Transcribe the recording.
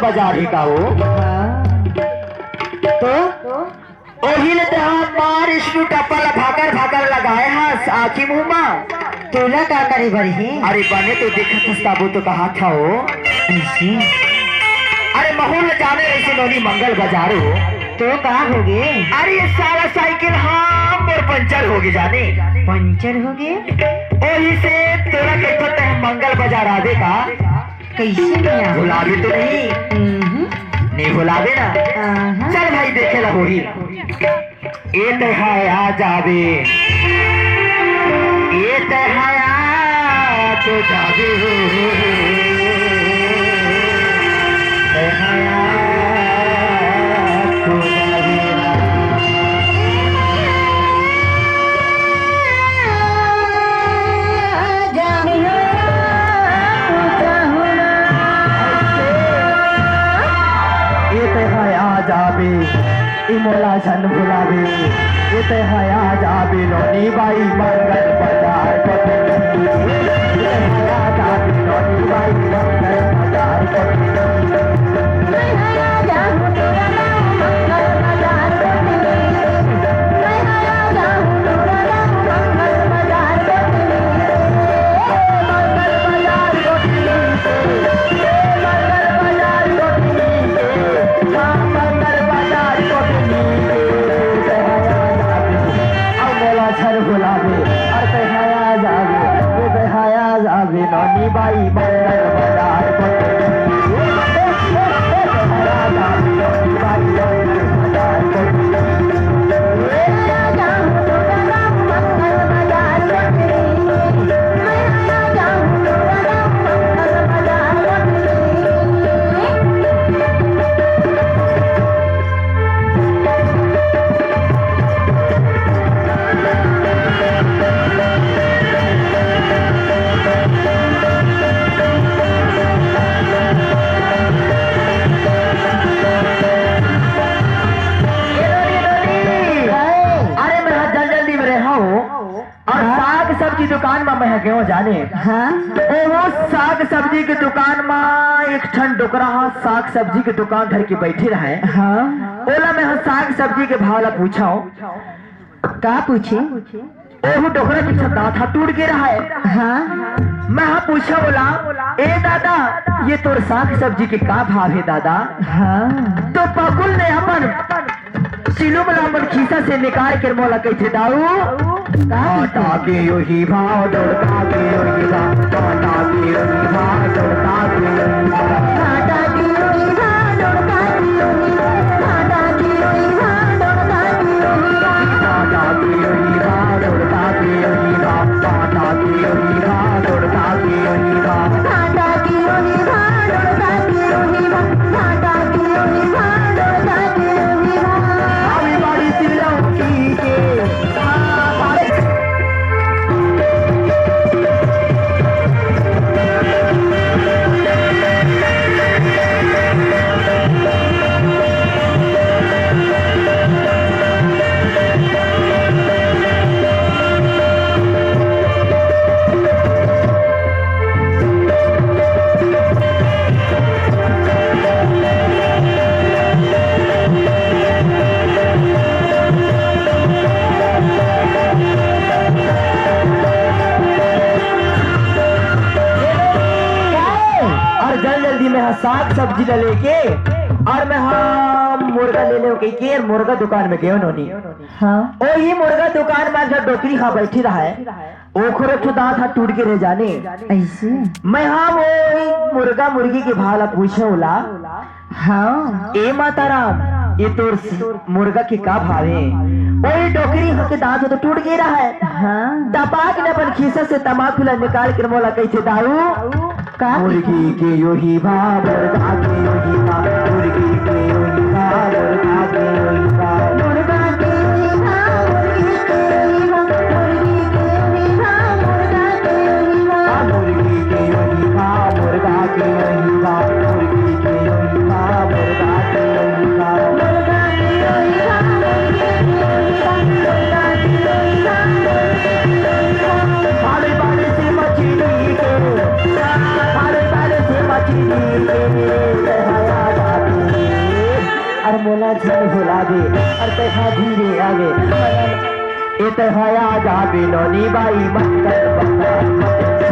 बाजार ही का हो तो ओही ले मार इसनु टप्पल भाकर भाकर लगाए हस आखी मुंह में तोला का करे बड़ी है? अरे बने तो देखत हस ताबू तो कहा था हो ऐसी अरे महूल जाने ऐसे नोनी मंगल बाजार हो तो कहा हो गए? अरे ये सारा साइकिल हम और पंचर हो गए जाने पंचर हो गए? ओही से तोरा कहते हैं मंगल बाजार आवे का कैसे नहीं आ? भुलावे तो नहीं भुलावे ना चल भाई देखे ला होही ये तो है आ जावे ये तो है आ तो जावे मोला झन भुलावे ये तो है आ जावे नोनी बाई मंगल बाजार ये है आ जावे नोनी बाई मंगल बाजार नोनी बाई मंगल बाजार दुकान में मैं गयो जाने हाँ? वो साग सब्जी की दुकान में एक ठन डोकरा साग सब्जी की दुकान धर के बैठे रहे हाँ? ओला मैं साग सब्जी के भाव ला पूछा का पूछे? ओहू डोकरा की छता था टूट गिरा है हाँ? मैं पूछा बोला ए दादा ये तोर साग सब्जी के का भाव है दादा हाँ? तो पकुल ने अपन सिलो बराबर खीसा से निकाल कर मोला कैसे दाऊ काटा के योही भाव दौड़ता के योही भाव काटा के योही भाव दौड़ता के योही भाव काटा के योही भाव दौड़ता के योही भाव काटा के योही भाव दौड़ता के योही भाव काटा के योही भाव दौड़ता के योही भाव काटा के योही भाव दौड़ता के योही भाव काटा के योही भाव दौड़ता के योही भाव काटा के योही भाव दौड़ता के योही भाव अभी बड़ी सिलौटी के साग सब्जी ला लेके और मैं मुर्गा ले ले के मुर्गा दुकान में गयो नोनी हाँ? ओही मुर्गा दुकान में जब डोकरी हाँ बैठी रहा है ओखरे तो दांत हाथ टूट के रह जाने ऐसे मैं वो मुर्गा मुर्गी के भाला पूछे होला हाँ? ए माता राम ये तोर मुर्गा के का भावे वही डोकरी के दांत तो टूट गया है हाँ? तपाक ने अपन खीसे से तमाकू ला निकाल कर मोला कैसे दाऊ का मुर्गी के योही भाव मुर्गा के योही भाव मुर्गी के योही भाव मुर्गा के योही भाव मुर्गा के योही भाव मुर्गी के योही भाव मुर्गी के योही भाव मुर्गा के योही भाव मुर्गी के योही भाव मुर्गा के योही भाव मुर्गी के योही भाव मुर्गा के योही भाव मुर्गा के योही भाव बाले बाले से मछली के बाले बाले से मछली के मोला झन भुलावे और तैहा धीरे आवे ए तैहा आ जावे नौनी बाई मत कर बता